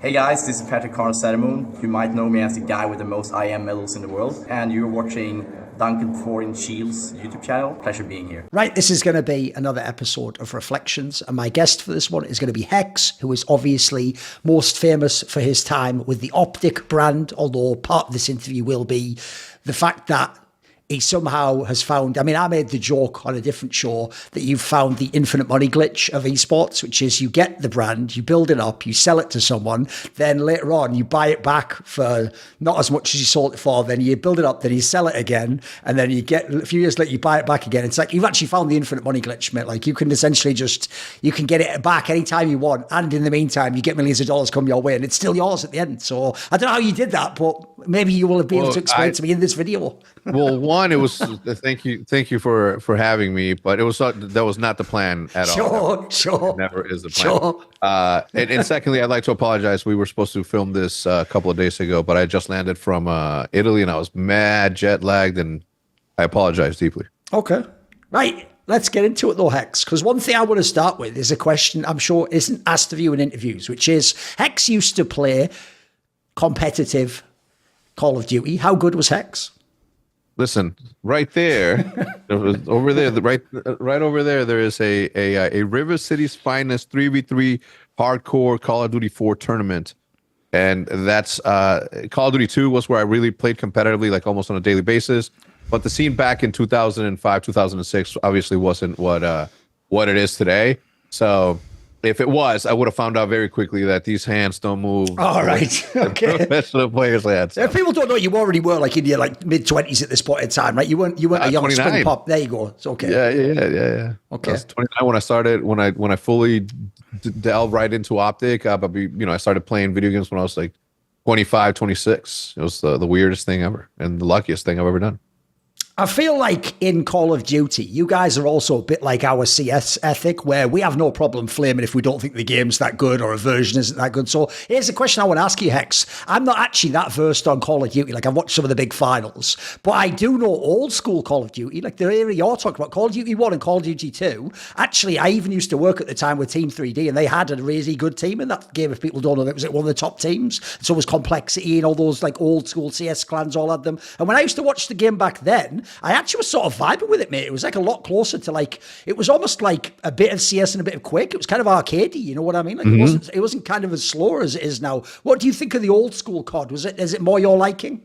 Hey guys, this is Patrick Carl. You might know me as the guy with the most IM medals in the world, and you're watching Duncan Thorin Shields YouTube channel. Pleasure being here. Right, this is going to be another episode of Reflections, and my guest for this one is going to be Hex, who is obviously most famous for his time with the OpTic brand, although part of this interview will be the fact that he somehow has found, I mean, I made the joke on a different show that you've found the infinite money glitch of esports, which is you get the brand, you build it up, you sell it to someone, then later on you buy it back for not as much as you sold it for, then you build it up, then you sell it again, and then you get, a few years later, you buy it back again. It's like you've actually found the infinite money glitch, mate. Like you can essentially you can get it back anytime you want, and in the meantime, you get millions of dollars come your way, and it's still yours at the end. So I don't know how you did that, but maybe you will be able to explain to me in this video. Well, one, it was thank you for having me, but that was not the plan at all. Sure. It never is the plan. And secondly, I'd like to apologize. We were supposed to film this a couple of days ago, but I just landed from Italy and I was mad jet lagged, and I apologize deeply. Okay, right. Let's get into it though, Hex, because one thing I want to start with is a question I'm sure isn't asked of you in interviews, which is Hex used to play competitive Call of Duty. How good was Hex? Listen, right there, over there, right over there, there is a River City's finest 3v3 hardcore Call of Duty 4 tournament, and that's Call of Duty 2 was where I really played competitively, like almost on a daily basis. But the scene back in 2005, 2006 obviously wasn't what it is today. So if it was, I would have found out very quickly that these hands don't move. All right. Okay. Professional players' hands. If people don't know, you already were like in your mid-20s at this point in time, right? You weren't a young 29. spring pop. There you go. It's okay. Yeah. Okay. I was 29 when I started. When I fully delved right into OpTic, but I started playing video games when I was like 25, 26. It was the weirdest thing ever and the luckiest thing I've ever done. I feel like in Call of Duty, you guys are also a bit like our CS ethic, where we have no problem flaming if we don't think the game's that good or a version isn't that good. So here's a question I want to ask you, Hex. I'm not actually that versed on Call of Duty. Like, I've watched some of the big finals, but I do know old school Call of Duty, like the era you're talking about, Call of Duty 1 and Call of Duty 2. Actually, I even used to work at the time with Team 3D, and they had a really good team in that game. If people don't know, it was one of the top teams. So it was Complexity and all those like old school CS clans all had them. And when I used to watch the game back then, I actually was sort of vibing with it, mate. It was like a lot closer to like, it was almost like a bit of CS and a bit of Quake. It was kind of arcadey, you know what I mean? Like it wasn't kind of as slow as it is now. What do you think of the old school COD? Is it more your liking?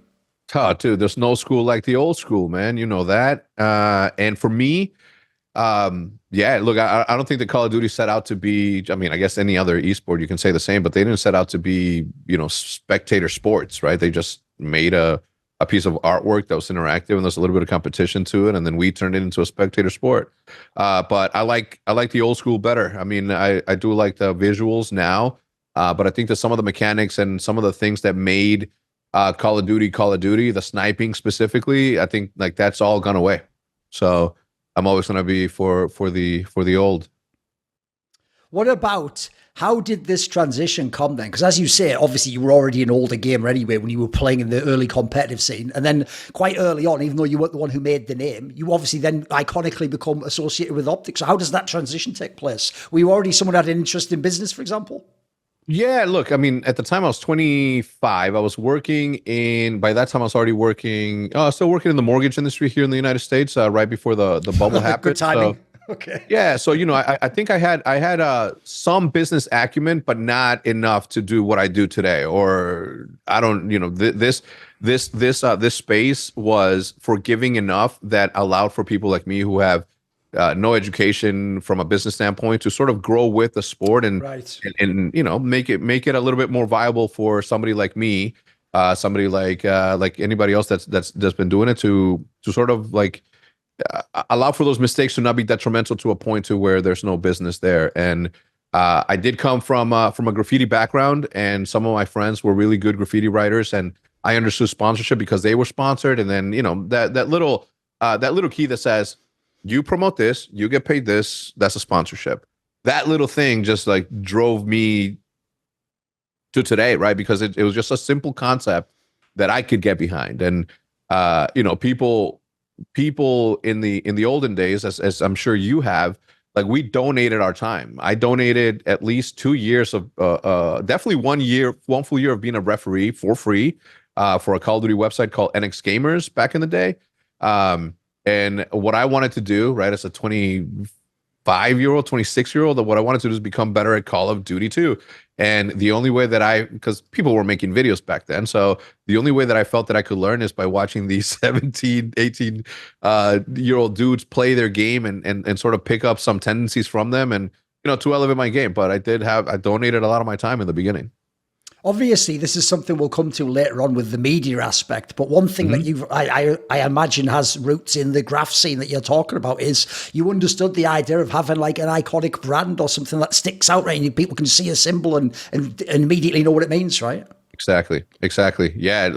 Oh, dude, there's no school like the old school, man. You know that. And for me, look, I don't think the Call of Duty set out to be, I mean, I guess any other esport, you can say the same, but they didn't set out to be, spectator sports, right? They just made a piece of artwork that was interactive and there's a little bit of competition to it, and then we turned it into a spectator sport. But I like the old school better. I mean, I do like the visuals now, but I think that some of the mechanics and some of the things that made Call of Duty, the sniping specifically, I think like that's all gone away. So I'm always going to be for the old. What about, how did this transition come then? Because as you say, obviously you were already an older gamer anyway when you were playing in the early competitive scene. And then quite early on, even though you weren't the one who made the name, you obviously then iconically become associated with OpTic. So how does that transition take place? Were you already someone who had an interest in business, for example? Yeah, look, I mean, at the time I was 25. I was by that time I was already still working in the mortgage industry here in the United States, right before the bubble happened. Good timing. So, okay. Yeah, so I think I had some business acumen, but not enough to do what I do today. Or I don't, this space was forgiving enough that allowed for people like me who have no education from a business standpoint to sort of grow with the sport and make it a little bit more viable for somebody like me, somebody like anybody else that's been doing it to sort of like allow for those mistakes to not be detrimental to a point to where there's no business there. And I did come from a graffiti background, and some of my friends were really good graffiti writers, and I understood sponsorship because they were sponsored. And then that little key that says you promote this, you get paid this, that's a sponsorship. That little thing just like drove me to today, right? Because it was just a simple concept that I could get behind. And people in the olden days, as I'm sure you have, like we donated our time. I donated at least 2 years of definitely 1 year, 1 full year of being a referee for free for a Call of Duty website called NX Gamers back in the day. And what I wanted to do, right, as a 25-year-old, 26-year-old, what I wanted to do is become better at Call of Duty too. And the only way that because people were making videos back then, so the only way that I felt that I could learn is by watching these 17, 18-year-old dudes play their game and sort of pick up some tendencies from them and, to elevate my game. But I donated a lot of my time in the beginning. Obviously, this is something we'll come to later on with the media aspect. But one thing that I imagine has roots in the graph scene that you're talking about is you understood the idea of having like an iconic brand or something that sticks out, right? And people can see a symbol and immediately know what it means, right? Exactly. Yeah,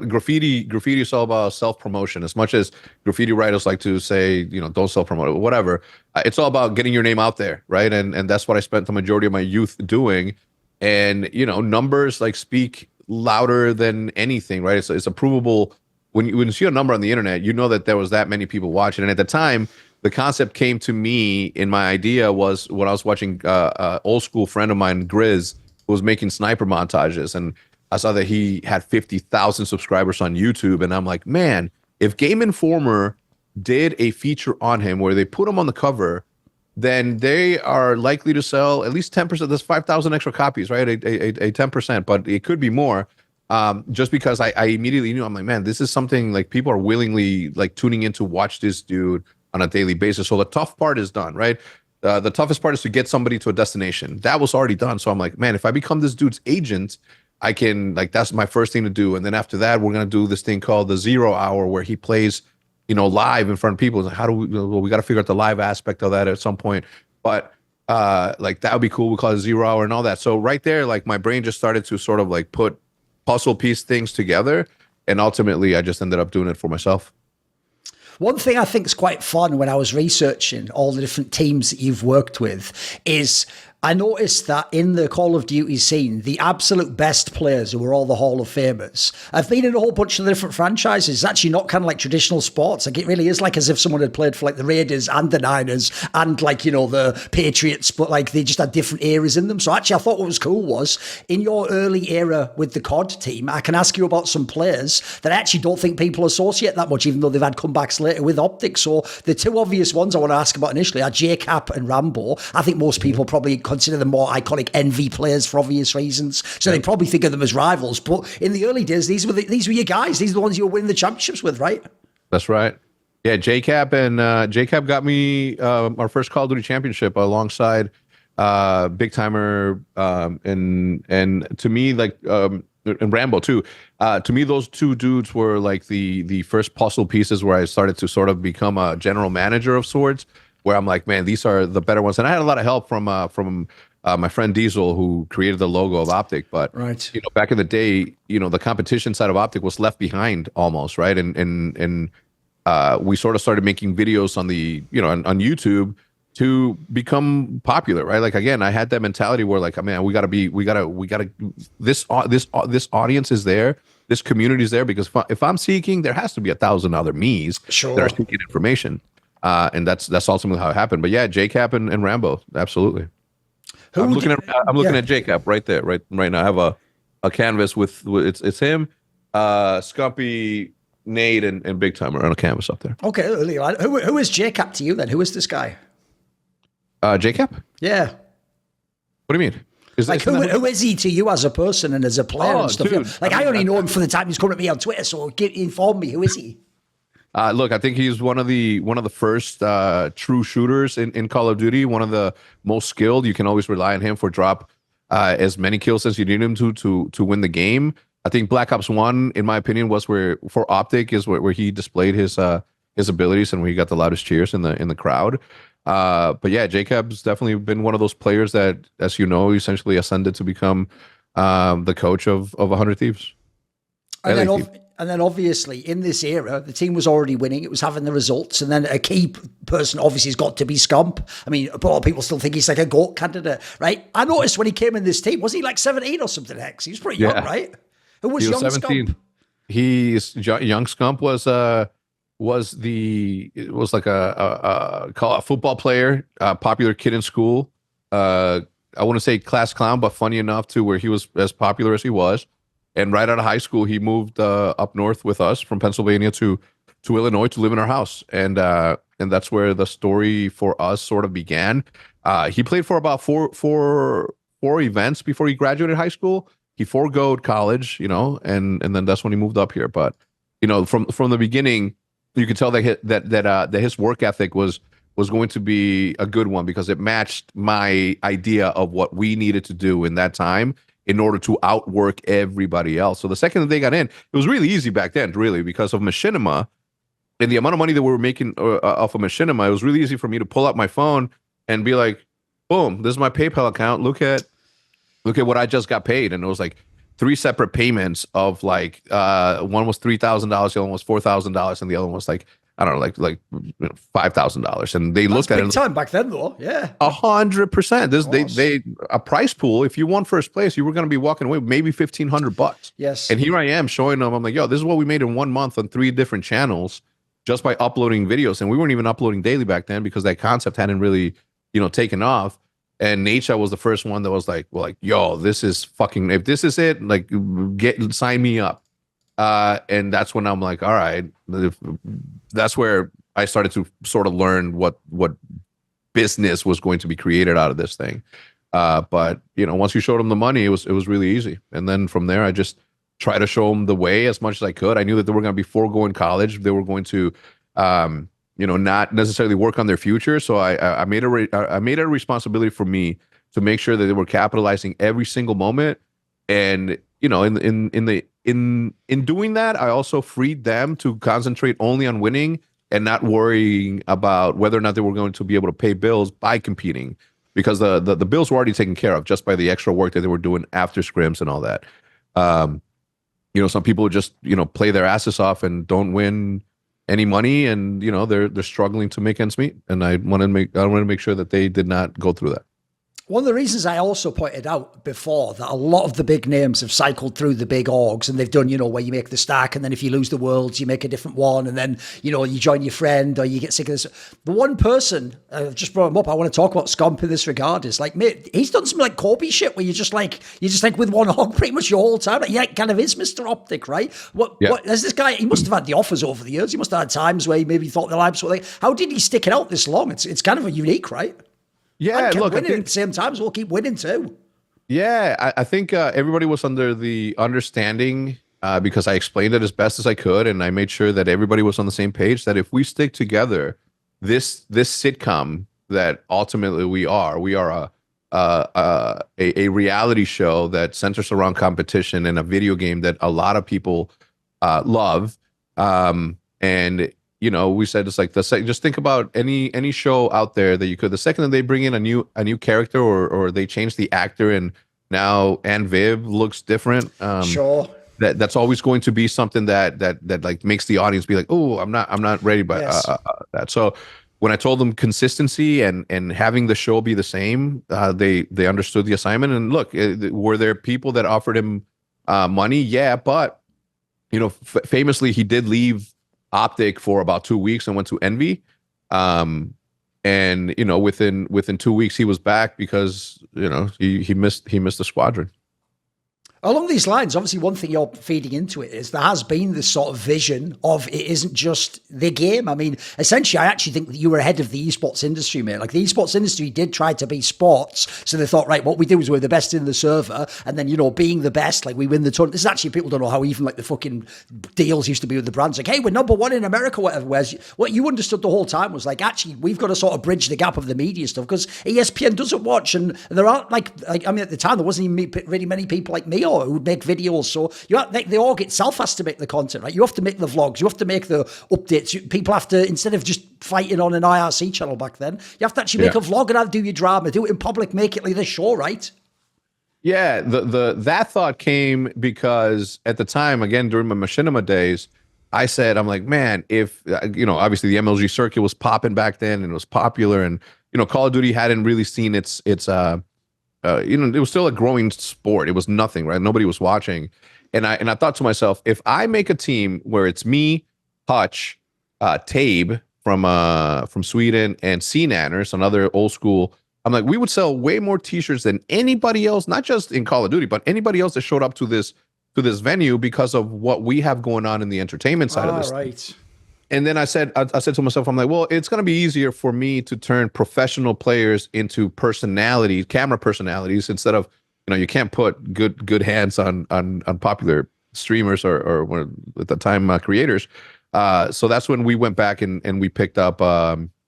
graffiti is all about self-promotion. As much as graffiti writers like to say, don't self-promote it, whatever. It's all about getting your name out there, right? And that's what I spent the majority of my youth doing. And numbers like speak louder than anything, right? It's a provable. When you see a number on the internet, you know that there was that many people watching. And at the time, the concept came to me in my idea was when I was watching old school friend of mine, Grizz, who was making sniper montages, and I saw that he had 50,000 subscribers on YouTube, and I'm like, man, if Game Informer did a feature on him where they put him on the cover, then they are likely to sell at least 10%. That's 5,000 extra copies, right? A 10%, but it could be more. Just because I immediately knew, I'm like, man, this is something like people are willingly like tuning in to watch this dude on a daily basis. So the tough part is done, right? The toughest part is to get somebody to a destination. That was already done. So I'm like, man, if I become this dude's agent, I can, like, that's my first thing to do. And then after that, we're going to do this thing called the 0 hour where he plays, live in front of people. How do we got to figure out the live aspect of that at some point. But like, that would be cool. We call it 0 hour and all that. So right there, like my brain just started to sort of like put puzzle piece things together. And ultimately I just ended up doing it for myself. One thing I think is quite fun when I was researching all the different teams that you've worked with is I noticed that in the Call of Duty scene, the absolute best players who are all the Hall of Famers have been in a whole bunch of different franchises. It's actually not kind of like traditional sports. Like it really is like as if someone had played for like the Raiders and the Niners and like, the Patriots, but like they just had different eras in them. So actually I thought what was cool was in your early era with the COD team, I can ask you about some players that I actually don't think people associate that much, even though they've had comebacks later with OpTic. So the two obvious ones I want to ask about initially are Jkap and Rambo. I think most people probably consider them more iconic envy players for obvious reasons. So they probably think of them as rivals. But in the early days, these were your guys. These are the ones you were winning the championships with, right? That's right. Yeah, Jkap got me our first Call of Duty championship alongside Big Timer and to me like and Rambo too. To me, those two dudes were like the first puzzle pieces where I started to sort of become a general manager of sorts. Where I'm like, man, these are the better ones. And I had a lot of help from my friend Diesel, who created the logo of OpTic. But right, back in the day, the competition side of OpTic was left behind almost, right? And we sort of started making videos on the on YouTube to become popular, right? Like again, I had that mentality where like, man, we gotta this audience is there, this community is there because if I'm seeking, there has to be 1,000 other me's that are seeking information. And that's ultimately how it happened. But yeah, Jkap and Rambo, absolutely. I'm looking at Jkap right there, right now. I have a canvas with it's him, Scumpy, Nate, and Big Timer on a canvas up there. Okay, who is Jkap to you then? Who is this guy? Jkap? Yeah. What do you mean? Who is he to you as a person and as a player and stuff? Dude, I only know him for the time he's coming at me on Twitter. So inform me, who is he? Look, I think he's one of the first true shooters in Call of Duty. One of the most skilled. You can always rely on him for drop as many kills as you need him to win the game. I think Black Ops 1, in my opinion, was where for OpTic is where he displayed his abilities and where he got the loudest cheers in the crowd. But yeah, Jkap's definitely been one of those players that, as you know, essentially ascended to become the coach of 100 Thieves. And then obviously in this era, the team was already winning. It was having the results. And then a key person obviously has got to be Scump. I mean, a lot of people still think he's like a GOAT candidate, right? I noticed when he came in this team, was he like 17 or something, Hex? He was pretty young, right? Who was young 17. Scump? Young Scump was it was like a football player, a popular kid in school. I wouldn't say class clown, but funny enough to where he was as popular as he was. And right out of high school, he moved up north with us from Pennsylvania to Illinois to live in our house, and that's where the story for us sort of began. He played for about four events before he graduated high school. He foregoed college, and then that's when he moved up here. But from the beginning, you could tell that his work ethic was going to be a good one because it matched my idea of what we needed to do in that time in order to outwork everybody else. So the second that they got in, it was really easy back then, really, because of machinima and the amount of money that we were making off of machinima. It was really easy for me to pull out my phone and be like, boom, this is my PayPal account. Look at what I just got paid. And it was like 3 separate payments of like, one was $3,000, the other one was $4,000, and the other one was like, I don't know, like $5,000. And they looked at it. Big time back then, though. Yeah, 100%. They a price pool. If you won first place, you were going to be walking away with maybe $1,500. Yes. And here I am showing them. I'm like, yo, this is what we made in 1 month on 3 different channels just by uploading videos. And we weren't even uploading daily back then because that concept hadn't really, taken off. And Nadeshot was the first one that was like, well, like, yo, this is fucking. If this is it, like, sign me up. And that's when I'm like, all right, that's where I started to sort of learn what business was going to be created out of this thing. But once you showed them the money, it was really easy. And then from there, I just try to show them the way as much as I could. I knew that they were going to be foregoing college. They were going to, not necessarily work on their future. So I made it a responsibility for me to make sure that they were capitalizing every single moment. And in doing that, I also freed them to concentrate only on winning and not worrying about whether or not they were going to be able to pay bills by competing, because the bills were already taken care of just by the extra work that they were doing after scrims and all that. Some people just play their asses off and don't win any money, and they're struggling to make ends meet. And I wanted to make sure that they did not go through that. One of the reasons I also pointed out before that a lot of the big names have cycled through the big orgs, and they've done, where you make the stack, and then if you lose the worlds, you make a different one, and then, you join your friend, or you get sick of this. The one person, I've just brought him up, I want to talk about Scump in this regard, is like, mate, he's done some like Kobe shit where you just with one org pretty much your whole time. He kind of is Mr. OpTic, right? What has this guy, he must have had the offers over the years. He must have had times where he maybe thought the lives were like, how did he stick it out this long? It's kind of a unique, right? Yeah, look, I think at the same time, so we'll keep winning too. Yeah, I think everybody was under the understanding, because I explained it as best as I could, and I made sure that everybody was on the same page, that if we stick together, this sitcom that ultimately we are a reality show that centers around competition and a video game that a lot of people love, and we said it's like just think about any show out there that you could. The second that they bring in a new character or they change the actor, and now Ann Viv looks different. Sure. That's always going to be something that like makes the audience be like, oh, I'm not ready by that. So when I told them consistency and having the show be the same, they understood the assignment. And look, were there people that offered him money? Yeah, but famously he did leave OpTic for about 2 weeks and went to Envy, and within 2 weeks he was back because he missed the squadron. Along these lines, obviously one thing you're feeding into it is there has been this sort of vision of it isn't just the game. I mean, essentially, I actually think that you were ahead of the esports industry, mate. Like the esports industry did try to be sports. So they thought, right, what we do is we're the best in the server. And then, being the best, like we win the tournament. This is actually, people don't know how even like the fucking deals used to be with the brands. Like, hey, we're number one in America, whatever. Whereas what you understood the whole time was like, actually, we've got to sort of bridge the gap of the media stuff because ESPN doesn't watch. And there aren't at the time, there wasn't even really many people like me or who would make videos. So the org itself has to make the content, right? You have to make the vlogs, you have to make the updates. People have to, instead of just fighting on an IRC channel back then, you have to actually make a vlog and do your drama, do it in public, make it like this show, right? Yeah, that thought came because at the time, again, during my machinima days, I said, I'm like, man, if, obviously the MLG circuit was popping back then and it was popular, and, Call of Duty hadn't really seen its it was still a growing sport. It was nothing, right? Nobody was watching. And I thought to myself, if I make a team where it's me, Hutch, Tabe from Sweden, and C-Nanners, another old school. I'm like, we would sell way more t-shirts than anybody else, not just in Call of Duty, but anybody else that showed up to this venue because of what we have going on in the entertainment side of this. Right. And then I said to myself, I'm like, well, it's going to be easier for me to turn professional players into personalities, camera personalities, instead of, you can't put good hands on popular streamers or at the time creators. So that's when we went back and we picked up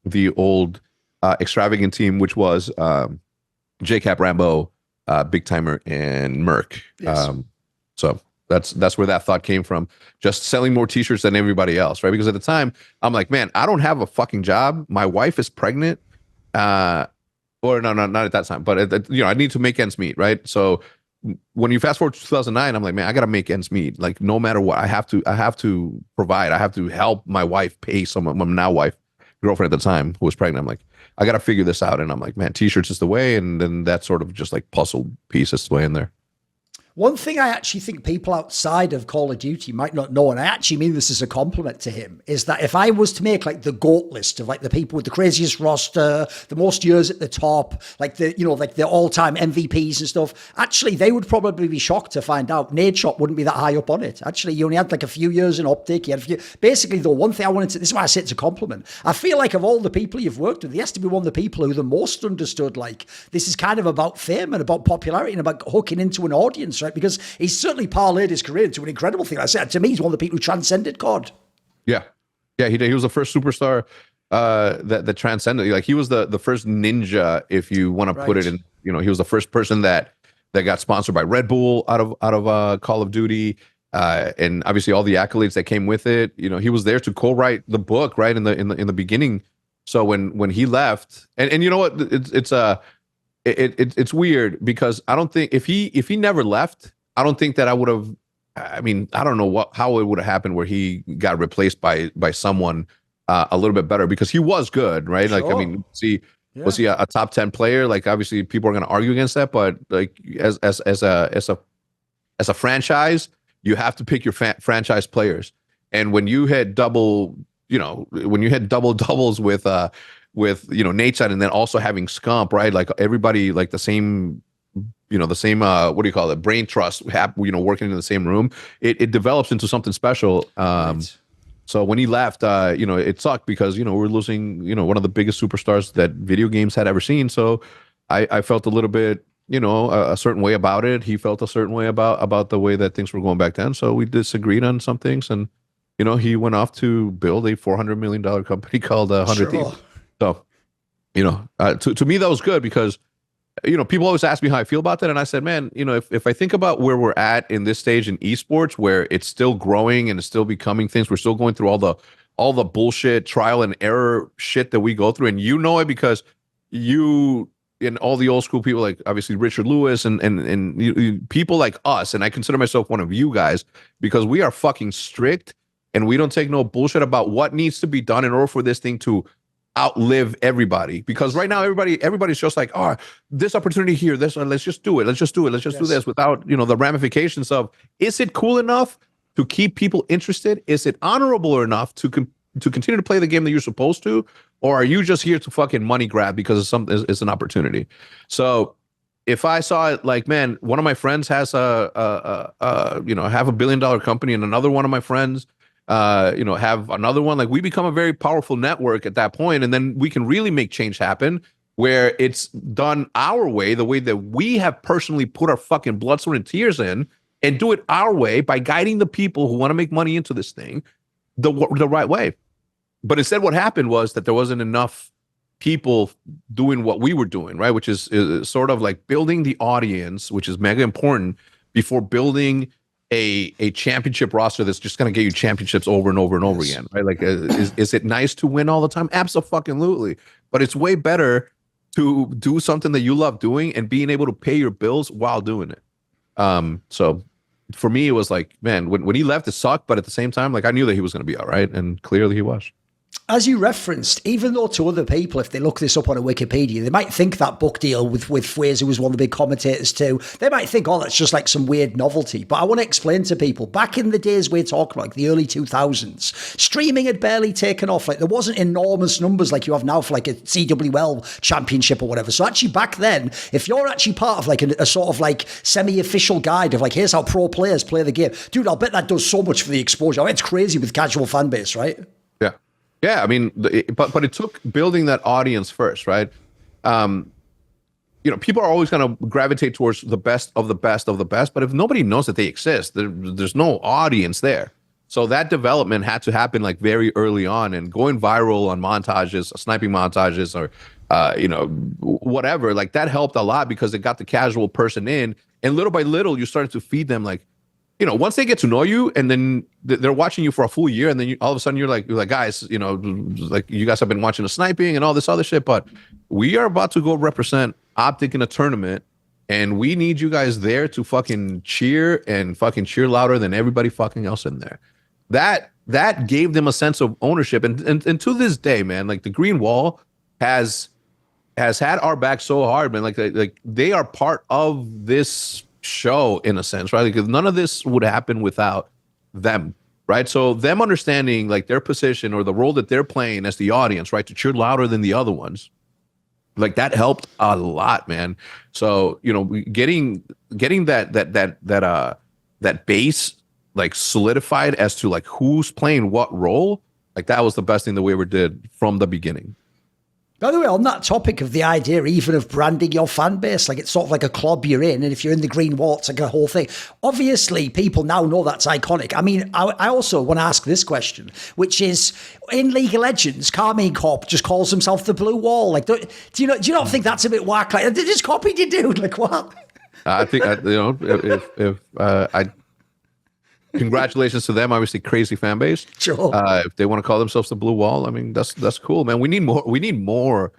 the old extravagant team, which was Jkap, Rambo, Big Timer, and Merc. Yes. So that's where that thought came from. Just selling more t-shirts than everybody else, right? Because at the time, I'm like, man, I don't have a fucking job. My wife is pregnant. Or no, not at that time, but I need to make ends meet, right? So when you fast forward to 2009, I'm like, man, I gotta make ends meet. Like, no matter what, I have to provide. I have to help my wife pay my now wife, girlfriend at the time, who was pregnant. I'm like, I gotta figure this out. And I'm like, man, t-shirts is the way. And then that sort of just like puzzle piece is the way in there. One thing I actually think people outside of Call of Duty might not know, and I actually mean this as a compliment to him, is that if I was to make like the GOAT list of like the people with the craziest roster, the most years at the top, like the all-time MVPs and stuff, actually they would probably be shocked to find out Nadeshot wouldn't be that high up on it. Actually, you only had like a few years in OpTic. You had a few. Basically, though, one thing I wanted to, this is why I say it's a compliment. I feel like of all the people you've worked with, he has to be one of the people who the most understood, like, this is kind of about fame and about popularity and about hooking into an audience, right? Because he's certainly parlayed his career into an incredible thing. I said, to me, he's one of the people who transcended COD. Yeah, he did. He was the first superstar that transcended. Like, he was the first ninja, if you want to put it in. He was the first person that got sponsored by Red Bull out of Call of Duty, and obviously all the accolades that came with it. He was there to co-write the book right in the beginning. So when he left, and you know what, it's weird because I don't think if he never left, I don't think that I would have. I mean, I don't know how it would have happened where he got replaced by someone a little bit better, because he was good, right? Sure. Like, I mean, was he a top 10 player? Like, obviously, people are going to argue against that, but like as a franchise, you have to pick your franchise players. And when you had double doubles with Nadeshot, and then also having Scump, right? Like, everybody, like the same what do you call it, brain trust, working in the same room, it develops into something special. Right. So when he left, it sucked because we're losing one of the biggest superstars that video games had ever seen. So I felt a little bit a certain way about it. He felt a certain way about the way that things were going back then. So we disagreed on some things, and he went off to build a $400 million company called 100 Thieves. So to me, that was good, because people always ask me how I feel about that. And I said, man, if I think about where we're at in this stage in esports, where it's still growing and it's still becoming things, we're still going through all the bullshit trial and error shit that we go through. And it because you and all the old school people, like obviously Richard Lewis and people like us. And I consider myself one of you guys, because we are fucking strict and we don't take no bullshit about what needs to be done in order for this thing to outlive everybody. Because right now everybody's just like, oh, this opportunity here, let's just do it, let's do this, without the ramifications of, is it cool enough to keep people interested? Is it honorable enough to continue to play the game that you're supposed to, or are you just here to fucking money grab because it's an opportunity? So if I saw it like, man, one of my friends has a $500 million company, and another one of my friends have another one, like, we become a very powerful network at that point, and then we can really make change happen, where it's done our way, the way that we have personally put our fucking blood, sweat, and tears in, and do it our way by guiding the people who want to make money into this thing the right way. But instead, what happened was that there wasn't enough people doing what we were doing, right? Which is sort of like building the audience, which is mega important, before building a championship roster that's just going to get you championships over and over and over again, right? Like, is it nice to win all the time? Absolutely. But it's way better to do something that you love doing and being able to pay your bills while doing it. So for me, it was like, man, when he left, it sucked, but at the same time, like, I knew that he was going to be all right, and clearly he was. As you referenced, even though to other people, if they look this up on a Wikipedia, they might think that book deal with Fraser was one of the big commentators too. They might think, oh, that's just like some weird novelty. But I want to explain to people, back in the days we're talking like the early 2000s, streaming had barely taken off. Like there wasn't enormous numbers like you have now for like a CWL championship or whatever. So actually back then, if you're actually part of like a sort of like semi-official guide of like, here's how pro players play the game, dude, I'll bet that does so much for the exposure. I mean, it's crazy with casual fan base, right? Yeah. Yeah, I mean, but it took building that audience first, right? People are always going to gravitate towards the best of the best of the best, but if nobody knows that they exist, there's no audience there. So that development had to happen like very early on, and going viral on montages, sniping montages, or whatever, like that helped a lot because it got the casual person in, and little by little you started to feed them like, once they get to know you, and then they're watching you for a full year, and then all of a sudden you're like, guys, like you guys have been watching the sniping and all this other shit, but we are about to go represent OpTic in a tournament, and we need you guys there to fucking cheer and fucking cheer louder than everybody fucking else in there. That gave them a sense of ownership, and to this day, man, like the Green Wall has had our back so hard, man. Like they are part of this show in a sense, right? Because none of this would happen without them, right? So them understanding like their position or the role that they're playing as the audience, right, to cheer louder than the other ones, like that helped a lot, man. So getting that base like solidified as to like who's playing what role, like that was the best thing that we ever did from the beginning. By the way, on that topic of the idea even of branding your fan base, like it's sort of like a club you're in, and if you're in the Green Wall, it's like a whole thing. Obviously, people now know that's iconic. I mean, I also want to ask this question, which is, in League of Legends, Carmine Corp just calls himself the Blue Wall. Like, do you not think that's a bit whack? Like, they just copied you, dude. Like, what? I think congratulations to them. Obviously, crazy fan base. Sure. If they want to call themselves the Blue Wall, I mean, that's cool, man. We need more. We need more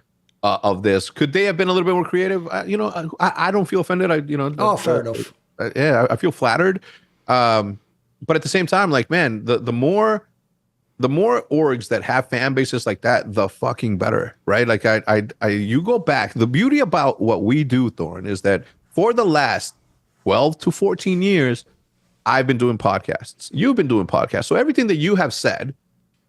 of this. Could they have been a little bit more creative? I don't feel offended. Fair enough. Yeah, I feel flattered. But at the same time, like, man, the more orgs that have fan bases like that, the fucking better, right? Like, you go back. The beauty about what we do, Thorin, is that for the last 12 to 14 years. I've been doing podcasts. You've been doing podcasts. So everything that you have said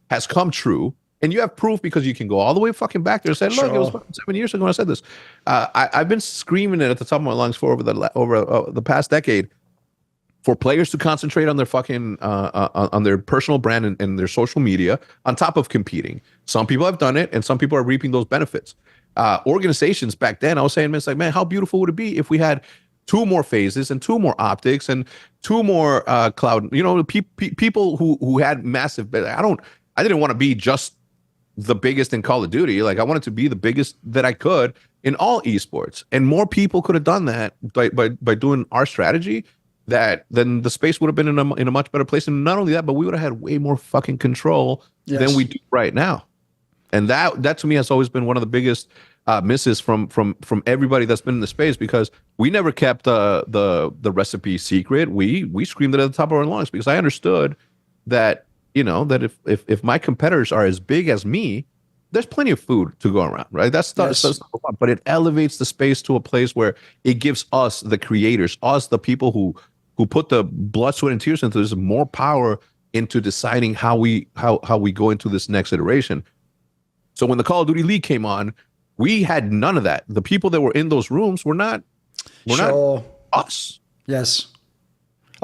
has come true. And you have proof because you can go all the way fucking back there and say, look, it was 7 years ago when I said this. I've been screaming it at the top of my lungs for over the past decade for players to concentrate on their fucking, on their personal brand and their social media on top of competing. Some people have done it and some people are reaping those benefits. Organizations back then, I was saying, it's like, man, how beautiful would it be if we had 2 more phases and 2 more optics and 2 more cloud, people who had massive, I didn't want to be just the biggest in Call of Duty. Like I wanted to be the biggest that I could in all esports, and more people could have done that by doing our strategy. Then the space would have been in a much better place. And not only that, but we would have had way more fucking control than we do right now. And that to me has always been one of the biggest misses from everybody that's been in the space, because we never kept the recipe secret. We screamed it at the top of our lungs because I understood that that if my competitors are as big as me, there's plenty of food to go around, right? That's but it elevates the space to a place where it gives us, the creators, us the people who put the blood, sweat, and tears into this, more power into deciding how we go into this next iteration. So when the Call of Duty League came on, we had none of that. The people that were in those rooms were not us. Yes.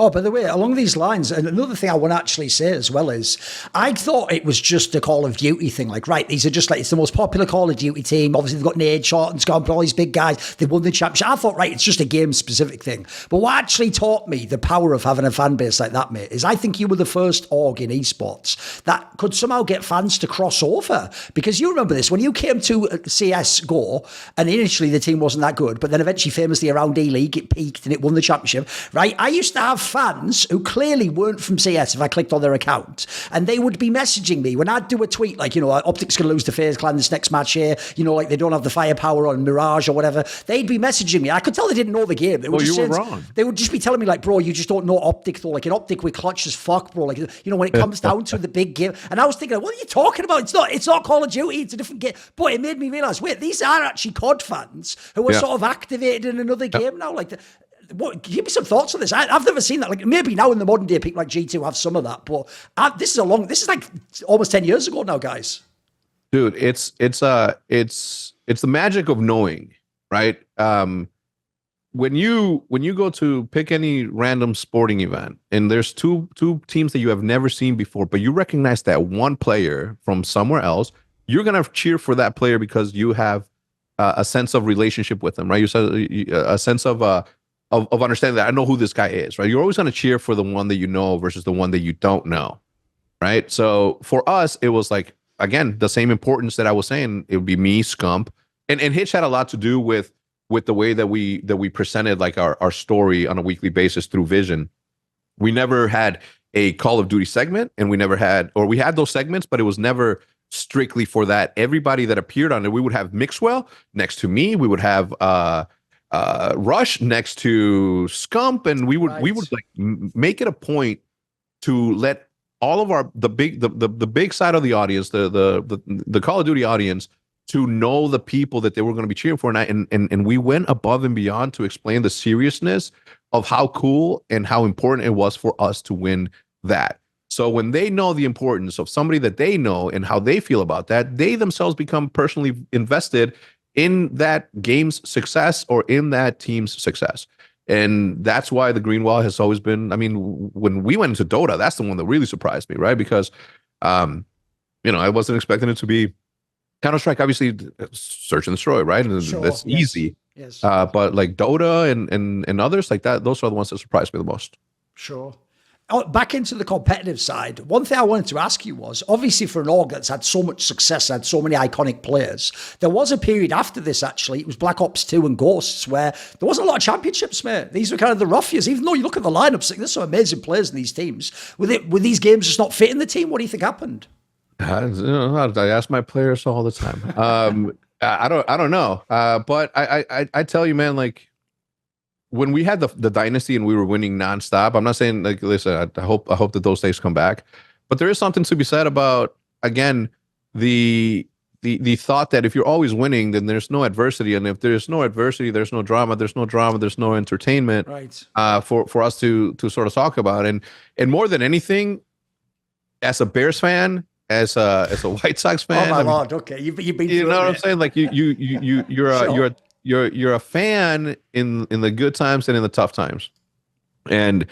Oh, by the way, along these lines, and another thing I want to actually say as well is, I thought it was just a Call of Duty thing. Like, right, these are just like, it's the most popular Call of Duty team. Obviously, they've got Nadeshot and Scump and all these big guys. They won the championship. I thought, right, it's just a game-specific thing. But what actually taught me the power of having a fan base like that, mate, is I think you were the first org in esports that could somehow get fans to cross over. Because you remember this, when you came to CSGO, and initially the team wasn't that good, but then eventually, famously, around E-League, it peaked and it won the championship, right? I used to have fans who clearly weren't from CS if I clicked on their account, and they would be messaging me when I'd do a tweet like, OpTic's going to lose to FaZe Clan this next match here, like they don't have the firepower on Mirage or whatever. They'd be messaging me. I could tell they didn't know the game. They would you were wrong. They would just be telling me like, bro, you just don't know OpTic though. Like in OpTic, we're clutch as fuck, bro. Like, when it comes down to the big game. And I was thinking, what are you talking about? It's not Call of Duty. It's a different game. But it made me realize, wait, these are actually COD fans who are sort of activated in another game now. Like, give me some thoughts on this. I've never seen that. Like, maybe now in the modern day, people like G2 have some of that. But this is like almost 10 years ago now, guys. Dude, it's the magic of knowing, right? When you go to pick any random sporting event and there's two teams that you have never seen before, but you recognize that one player from somewhere else, you're gonna cheer for that player because you have a sense of relationship with them, right? You said a sense of understanding that I know who this guy is, right? You're always gonna cheer for the one that you know versus the one that you don't know, right? So for us, it was like, again, the same importance that I was saying. It would be me, Scump, and Hitch had a lot to do with the way that we presented like our story on a weekly basis through Vision. We never had a Call of Duty segment, and we had those segments, but it was never strictly for that. Everybody that appeared on it, we would have Mixwell next to me, we would have Rush next to Scump, and we would like make it a point to let all of the big side of the audience, the Call of Duty audience, to know the people that they were going to be cheering for. And we went above and beyond to explain the seriousness of how cool and how important it was for us to win that. So when they know the importance of somebody that they know and how they feel about that, they themselves become personally invested in that game's success or in that team's success. And that's why the Green Wall has always been, I mean, when we went into Dota, that's the one that really surprised me, right? Because, I wasn't expecting it to be Counter-Strike, obviously, search and destroy, right? And that's easy. Yes. But like Dota and others like that, those are the ones that surprised me the most. Sure. Back into the competitive side, one thing I wanted to ask you was, obviously for an org that's had so much success, had so many iconic players, there was a period after this, actually, it was Black Ops 2 and Ghosts, where there wasn't a lot of championships, mate. These were kind of the rough years, even though you look at the lineups, like, there's some amazing players in these teams. Were these games just not fitting the team? What do you think happened? I ask my players all the time. I don't know. But I tell you, man, like when we had the dynasty and we were winning nonstop, I'm not saying like, listen, I hope that those days come back, but there is something to be said about, again, the thought that if you're always winning, then there's no adversity, and if there's no adversity, there's no drama, there's no entertainment, right? For us to sort of talk about, and more than anything, as a Bears fan, as a White Sox fan. Oh my Lord! Okay, you've been. You know what I'm saying? Like you're a fan in the good times and in the tough times, and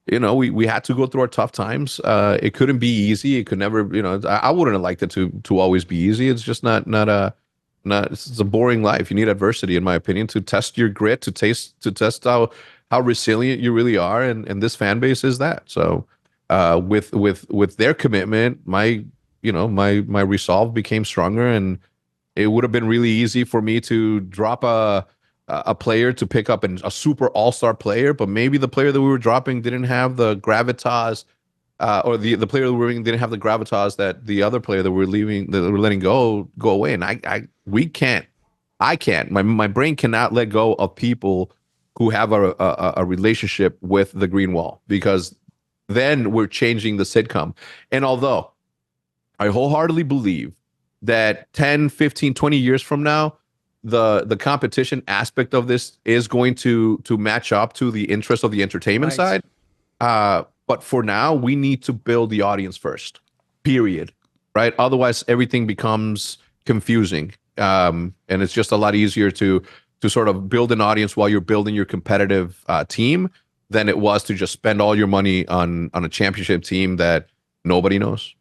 we had to go through our tough times. It couldn't be easy. It could never. I wouldn't have liked it to always be easy. It's just not. It's a boring life. You need adversity, in my opinion, to test your grit, to test how resilient you really are, and this fan base is that. So, with their commitment, my resolve became stronger, and it would have been really easy for me to drop a player to pick up a super all-star player, but maybe the player that we were dropping didn't have the gravitas, or the player that we were leaving didn't have the gravitas that the other player that we're letting go away. And I can't. My brain cannot let go of people who have a relationship with the Green Wall, because then we're changing the sitcom. And although I wholeheartedly believe that 10, 15, 20 years from now, the competition aspect of this is going to match up to the interest of the entertainment side. But for now, we need to build the audience first, period. Right? Otherwise, everything becomes confusing. And it's just a lot easier to sort of build an audience while you're building your competitive team than it was to just spend all your money on a championship team that nobody knows.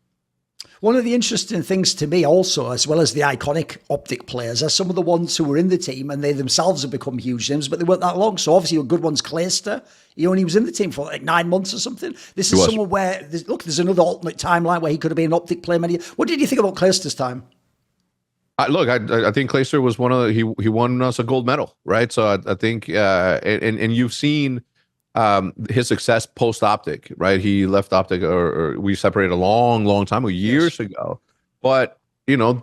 One of the interesting things to me also, as well as the iconic OpTic players, are some of the ones who were in the team and they themselves have become huge names, but they weren't that long. So obviously a good one's Clayster. He only was in the team for like 9 months or something. This is someone where, there's another alternate timeline where he could have been an OpTic player many years. What did you think about Clayster's time? I think Clayster was one of he won us a gold medal, right? So I think and you've seen his success post OpTic, right? He left OpTic, or we separated a long time ago, years ago. But you know,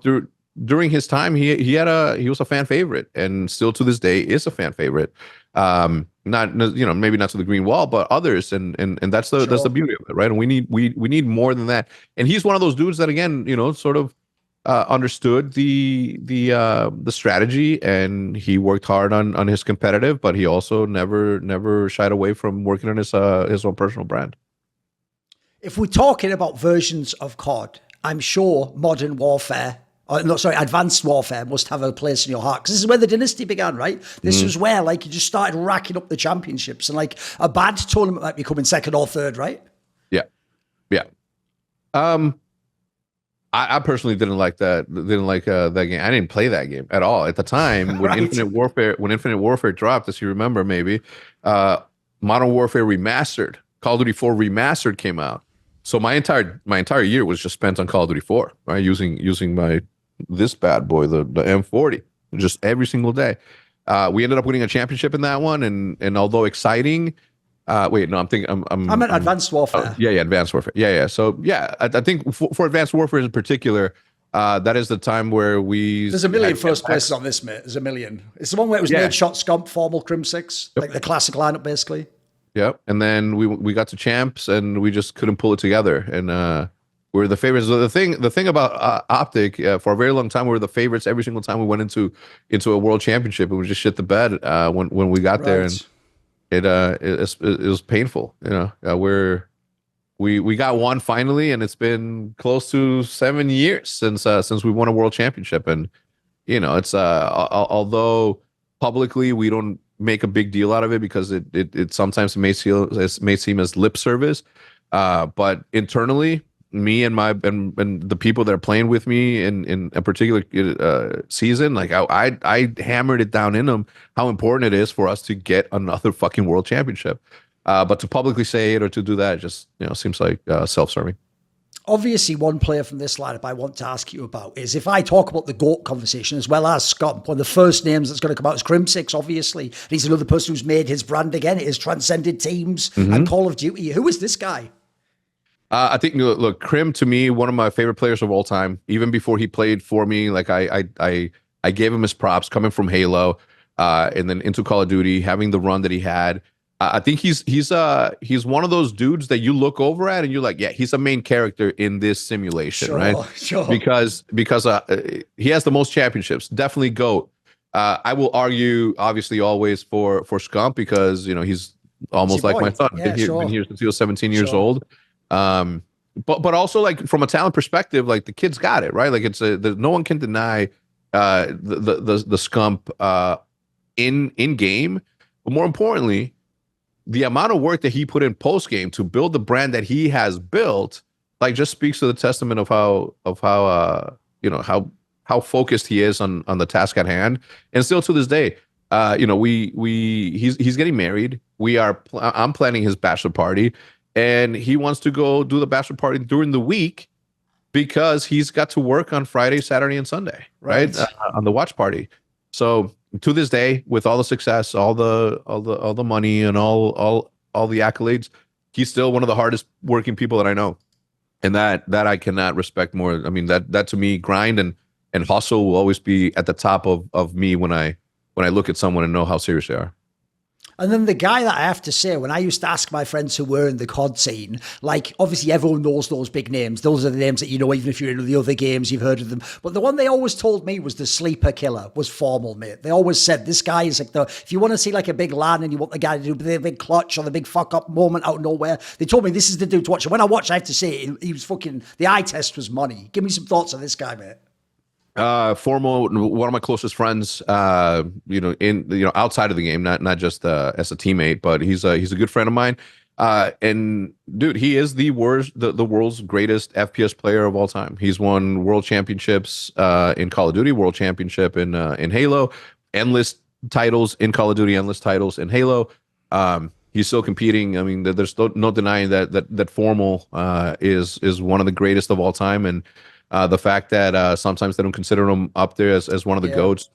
during his time, he was a fan favorite, and still to this day is a fan favorite. Not, you know, maybe not to the green wall, but others, and that's the beauty of it, right? And we need more than that. And he's one of those dudes that, again, you know, sort of understood the strategy, and he worked hard on his competitive, but he also never shied away from working on his own personal brand. If we're talking about versions of COD, I'm sure Modern Warfare, Advanced Warfare must have a place in your heart, because this is where the dynasty began, right? This was where, like, you just started racking up the championships, and like a bad tournament might be coming second or third, right? Yeah. I personally didn't like that game. I didn't play that game at all at the time when Infinite Warfare dropped, as you remember, maybe. Modern Warfare Remastered, Call of Duty 4 Remastered came out. So my entire year was just spent on Call of Duty 4, right? Using this bad boy, the M40, just every single day. We ended up winning a championship in that one, and although exciting, wait, no, I'm at Advanced Warfare. Advanced Warfare. Yeah. So yeah, I think for Advanced Warfare in particular, that is the time where there's a million first places on this, mate. There's a million. It's the one where it was Nadeshot, Scump, FormaL, Crimsix, like the classic lineup, basically. Yep. And then we got to champs, and we just couldn't pull it together. And we were the favorites. So the thing about OpTic, for a very long time, we were the favorites every single time we went into a world championship. It was just shit the bed when we got there, and it was painful. You know, we got one finally, and it's been close to 7 years since we won a world championship. And you know, it's although publicly we don't make a big deal out of it, because it sometimes may seem as lip service, but internally, me and the people that are playing with me in a particular season, like I hammered it down in them how important it is for us to get another fucking world championship. But to publicly say it or to do that just, you know, seems like self-serving. Obviously, one player from this lineup I want to ask you about is, if I talk about the GOAT conversation as well as Scump, one of the first names that's going to come out is Crimsix, obviously. And he's another person who's made his brand again. It has transcended teams and Call of Duty. Who is this guy? I think, look, Crim, to me, one of my favorite players of all time. Even before he played for me, like I gave him his props coming from Halo, and then into Call of Duty, having the run that he had. I think he's one of those dudes that you look over at and you're like, yeah, he's a main character in this simulation, right? Sure. Because he has the most championships, definitely GOAT. I will argue, obviously, always for Scump, because you know he's almost like my son. Been here since he was 17 years old. But also, like, from a talent perspective, like, the kid's got it, right? Like, no one can deny the Scump in game, but more importantly, the amount of work that he put in post game to build the brand that he has built, like, just speaks to the testament of how you know, how focused he is on the task at hand. And still to this day, you know, he's getting married. I'm planning his bachelor party, and he wants to go do the bachelor party during the week because he's got to work on Friday, Saturday, and Sunday, right? On the watch party. So to this day, with all the success, all the money, and all the accolades, he's still one of the hardest working people that I know, and that I cannot respect more. I mean, that to me, grind and hustle will always be at the top of me when I look at someone and know how serious they are. And then the guy that I have to say, when I used to ask my friends who were in the COD scene, like, obviously everyone knows those big names. Those are the names that you know, even if you're in the other games, you've heard of them. But the one they always told me was the sleeper killer, was FormaL, mate. They always said, this guy is like if you want to see like a big LAN and you want the guy to do the big clutch or the big fuck up moment out of nowhere, they told me this is the dude to watch. And when I watched, I have to say, he was fucking, the eye test was money. Give me some thoughts on this guy, mate. FormaL, one of my closest friends, outside of the game, not just as a teammate, but he's a good friend of mine. And dude, he is the world's greatest FPS player of all time. He's won world championships in Call of Duty, world championship in Halo, endless titles in Call of Duty, endless titles in Halo. He's still competing. I mean, there's no denying that FormaL is one of the greatest of all time. And the fact that sometimes they don't consider him up there as one of the GOATs,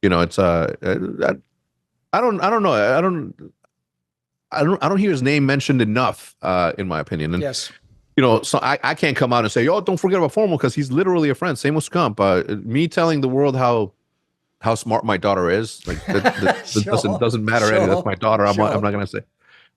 you know, it's I don't know. I don't hear his name mentioned enough, in my opinion. And Yes. so I can't come out and say, "Oh, don't forget about FormaL," because he's literally a friend. Same with Scump. Me telling the world how smart my daughter is, like that Sure. doesn't matter. Any. That's my daughter. I'm not gonna say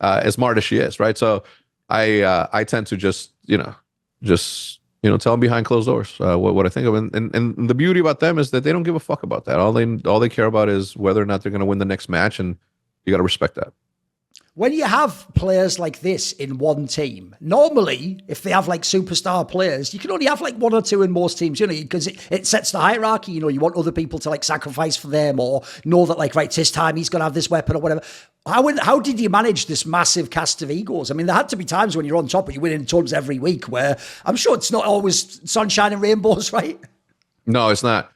as smart as she is, right? So I tend to just tell them behind closed doors what I think of, and the beauty about them is that they don't give a fuck about that. All they care about is whether or not they're gonna win the next match, and you got to respect that. When you have players like this in one team, normally, if they have like superstar players, you can only have like one or two in most teams, because it sets the hierarchy. You want other people to like sacrifice for them or know that like, right, this time he's going to have this weapon or whatever. How did you manage this massive cast of egos? I mean, there had to be times when you're on top, but you're winning tons every week where I'm sure it's not always sunshine and rainbows, right? No, it's not.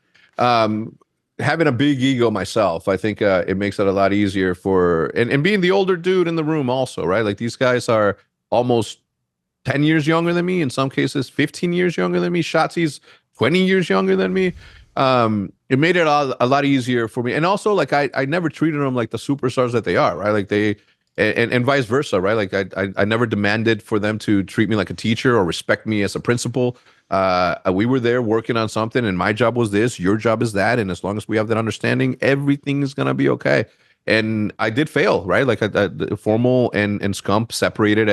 Having a big ego myself, I think it makes it a lot easier for, and being the older dude in the room also, right? Like these guys are almost 10 years younger than me, in some cases 15 years younger than me. Shotzi's 20 years younger than me. It made it a lot easier for me. And also, like, I never treated them like the superstars that they are, right? Like and vice versa, right? Like I never demanded for them to treat me like a teacher or respect me as a principal. We were there working on something, and my job was this, your job is that, and as long as we have that understanding, everything is gonna be okay. And I did fail, right? Like FormaL and Scump separated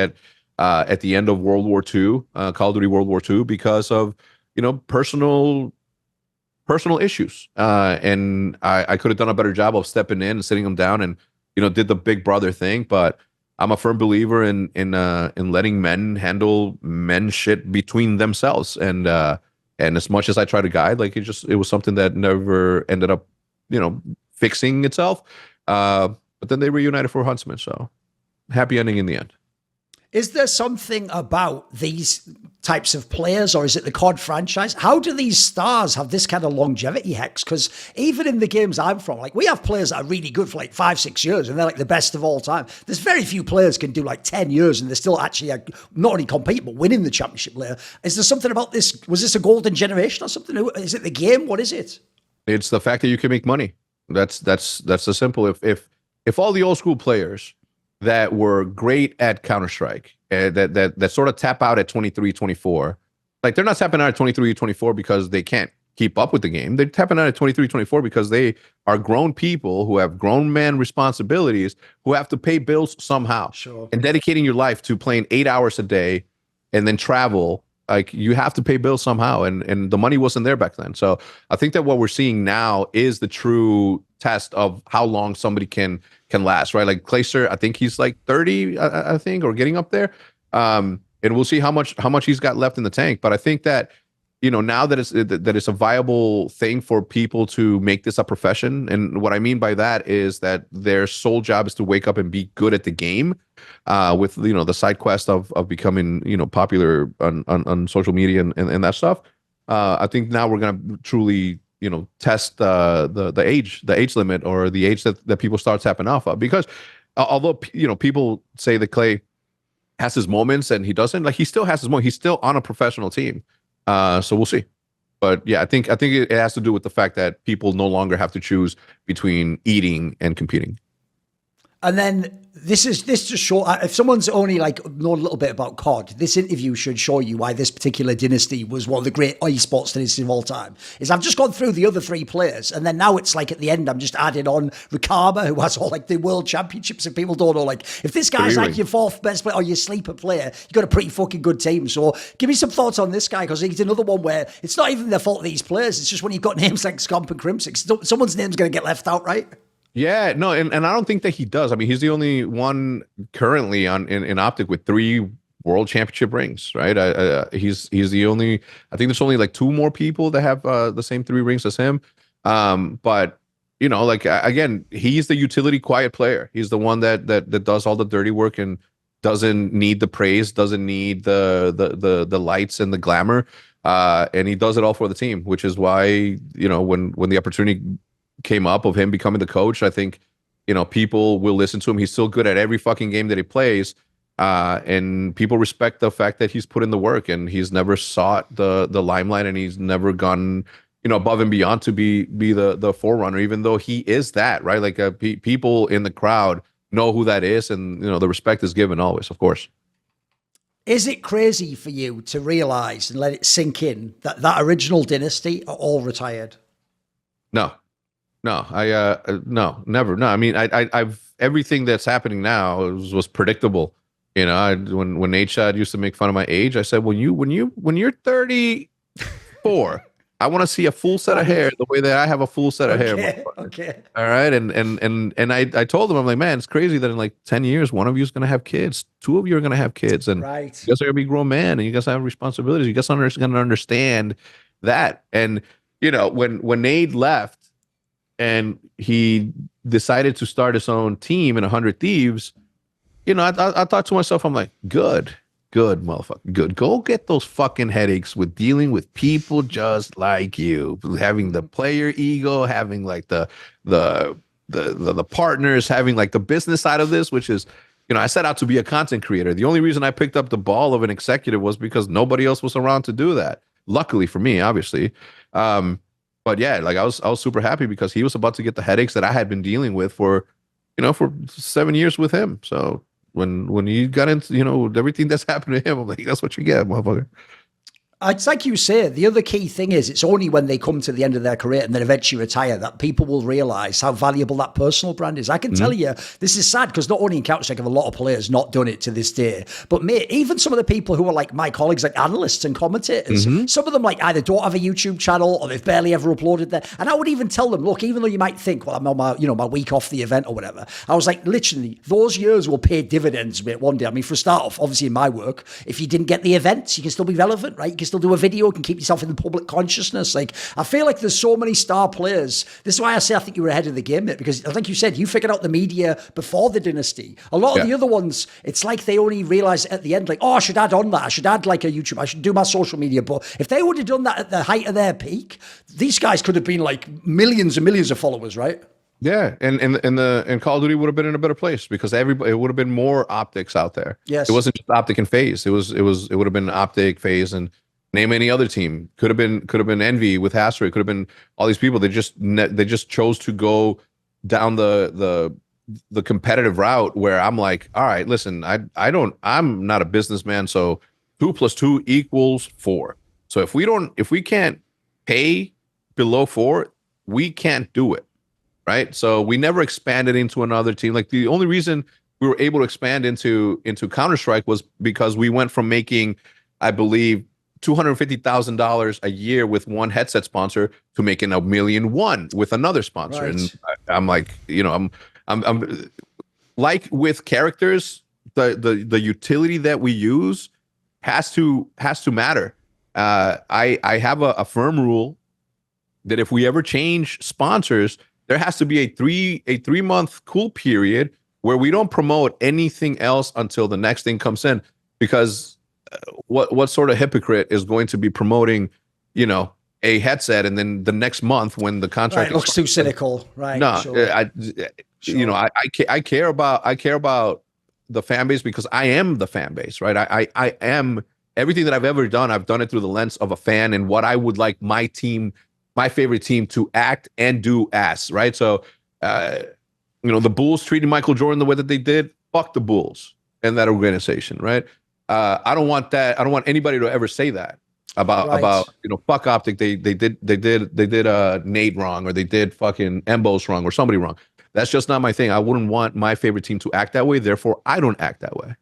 at the end of World War II, Call of Duty World War II, because of personal issues. And I could have done a better job of stepping in and sitting them down and did the big brother thing, but I'm a firm believer in letting men handle men shit between themselves. And as much as I try to guide, like it was something that never ended up, fixing itself. But then they reunited for Huntsman. So happy ending in the end. Is there something about these types of players, or is it the COD franchise? How do these stars have this kind of longevity, Hex? Because even in the games I'm from, like, we have players that are really good for like 5-6 years and they're like the best of all time. There's very few players can do like 10 years and they're still actually not only compete but winning the championship layer. Is there something about this? Was this a golden generation or something? Is it the game? What is it? It's the fact that you can make money. That's the simple. If all the old school players that were great at Counter-Strike, that sort of tap out at 23, 24. Like, they're not tapping out at 23, 24 because they can't keep up with the game. They're tapping out at 23, 24 because they are grown people who have grown man responsibilities who have to pay bills somehow. Sure. And dedicating your life to playing 8 hours a day and then travel, like, you have to pay bills somehow. And the money wasn't there back then. So I think that what we're seeing now is the true test of how long somebody can last, right? Like Clayster, I think he's like 30, I think, or getting up there. And we'll see how much he's got left in the tank. But I think that, now that it's a viable thing for people to make this a profession. And what I mean by that is that their sole job is to wake up and be good at the game, with, the side quest of becoming, popular on social media and that stuff. I think now we're going to truly, test the age limit, or the age that people start tapping off of. Because although, people say that Clay has his moments and he doesn't, like, he still has his moment. He's still on a professional team. So we'll see. But yeah, I think it has to do with the fact that people no longer have to choose between eating and competing. And then this just show, if someone's only like known a little bit about COD, this interview should show you why this particular dynasty was one of the great esports dynasties of all time. Is I've just gone through the other three players, and then now it's like at the end I'm just adding on Ricama, who has all like the world championships, and people don't know, like, if this guy's like your fourth best player or your sleeper player, you've got a pretty fucking good team. So give me some thoughts on this guy, because he's another one where it's not even the fault of these players, it's just when you've got names like Scump and Crimsix, someone's name's going to get left out, right? Yeah, no, and I don't think that he does. I mean, he's the only one currently in OpTic with 3 world championship rings, right? He's the only. I think there's only like 2 more people that have the same 3 rings as him. But like, again, he's the utility quiet player. He's the one that does all the dirty work and doesn't need the praise, doesn't need the lights and the glamour, and he does it all for the team, which is why when the opportunity came up of him becoming the coach, I think people will listen to him. He's still good at every fucking game that he plays, and people respect the fact that he's put in the work, and he's never sought the limelight, and he's never gone above and beyond to be the forerunner, even though he is that, right? Like, people in the crowd know who that is, and the respect is given always, of course. Is it crazy for you to realize and let it sink in that that original dynasty are all retired? No, no, never. No, I mean, I've everything that's happening now was predictable. When Nadeshot used to make fun of my age, I said, when you're 34, I want to see a full set of hair the way that I have a full set of hair. Okay. All right. And I told him, I'm like, man, it's crazy that in like 10 years, one of you is going to have kids. Two of you are going to have kids. And right. you guys are going to be grown men, and you guys have responsibilities. You guys are going to understand that. And, when Nade left and he decided to start his own team in 100 Thieves, I thought to myself, I'm like, good, motherfucker, good. Go get those fucking headaches with dealing with people just like you, having the player ego, having like the partners, having like the business side of this, which is, I set out to be a content creator. The only reason I picked up the ball of an executive was because nobody else was around to do that. Luckily for me, obviously. But yeah, like I was super happy because he was about to get the headaches that I had been dealing with for 7 years with him. So when he got into, everything that's happened to him, I'm like, that's what you get, motherfucker. It's like you say, the other key thing is it's only when they come to the end of their career and then eventually retire that people will realize how valuable that personal brand is. I can tell you, this is sad because not only in Counter-Strike have a lot of players not done it to this day, but even some of the people who are like my colleagues, like analysts and commentators, some of them like either don't have a YouTube channel or they've barely ever uploaded there. And I would even tell them, look, even though you might think, well, I'm on my, my week off the event or whatever, I was like, literally, those years will pay dividends, mate, one day. I mean, for a start off, obviously in my work, if you didn't get the events, you can still be relevant, right? You can still do a video, you can keep yourself in the public consciousness. Like, I feel like there's so many star players. This is why I say I think you were ahead of the game, mate, because like you said, you figured out the media before the dynasty. A lot of the other ones, it's like they only realize at the end, like, oh, I should add on that. I should add like a YouTube. I should do my social media. But if they would have done that at the height of their peak, these guys could have been like millions and millions of followers, right? Yeah, and Call of Duty would have been in a better place because it would have been more optics out there. Yes, it wasn't just Optic and FaZe. It would have been Optic, FaZe, and name any other team. Could have been Envy with H3. Could have been all these people. They just chose to go down the competitive route where I'm like, all right, listen, I'm not a businessman, so 2 + 2 = 4. So if we can't pay below 4, we can't do it. Right. So we never expanded into another team. Like the only reason we were able to expand into Counter-Strike was because we went from making, I believe, $250,000 a year with one headset sponsor to making $1.1 million with another sponsor. Right. And I'm like, I'm like with characters, the utility that we use has to matter. I have a firm rule that if we ever change sponsors, there has to be a 3-month cool period where we don't promote anything else until the next thing comes in. Because what sort of hypocrite is going to be promoting, a headset and then the next month when the contract looks too cynical, right? No, sure. I care about the fan base because I am the fan base, right? I am everything that I've ever done. I've done it through the lens of a fan and what I would like my favorite team to act and do as, right? So, the Bulls treating Michael Jordan the way that they did, fuck the Bulls and that organization, right? I don't want that. I don't want anybody to ever say that about fuck Optic. They did Nate wrong, or they did fucking Embos wrong, or somebody wrong. That's just not my thing. I wouldn't want my favorite team to act that way. Therefore, I don't act that way.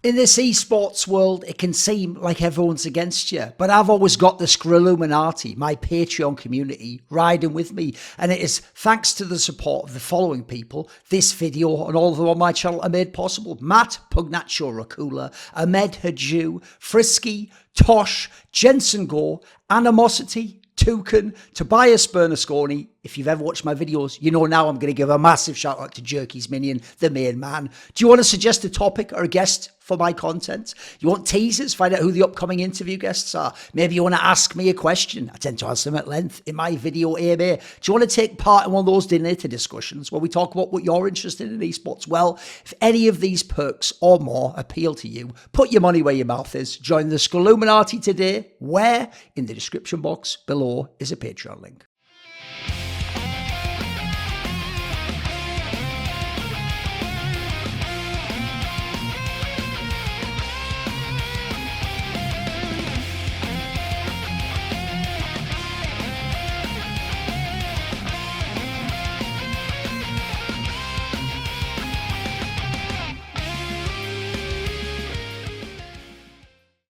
In this esports world, it can seem like everyone's against you, but I've always got the Scrilluminati, my Patreon community, riding with me. And it is thanks to the support of the following people, this video and all of them on my channel are made possible. Matt, Pugnacho Rakula, Ahmed Haju, Frisky, Tosh, Jensen Gore, Animosity, Toucan, Tobias Bernasconi. If you've ever watched my videos, you know now I'm going to give a massive shout out to Jerky's Minion, the main man. Do you want to suggest a topic or a guest for my content? You want teasers? Find out who the upcoming interview guests are. Maybe you want to ask me a question. I tend to answer them at length in my video AMA. Do you want to take part in one of those dinner discussions where we talk about what you're interested in esports? Well, if any of these perks or more appeal to you, put your money where your mouth is. Join the Scrilluminati today, where in the description box below is a Patreon link.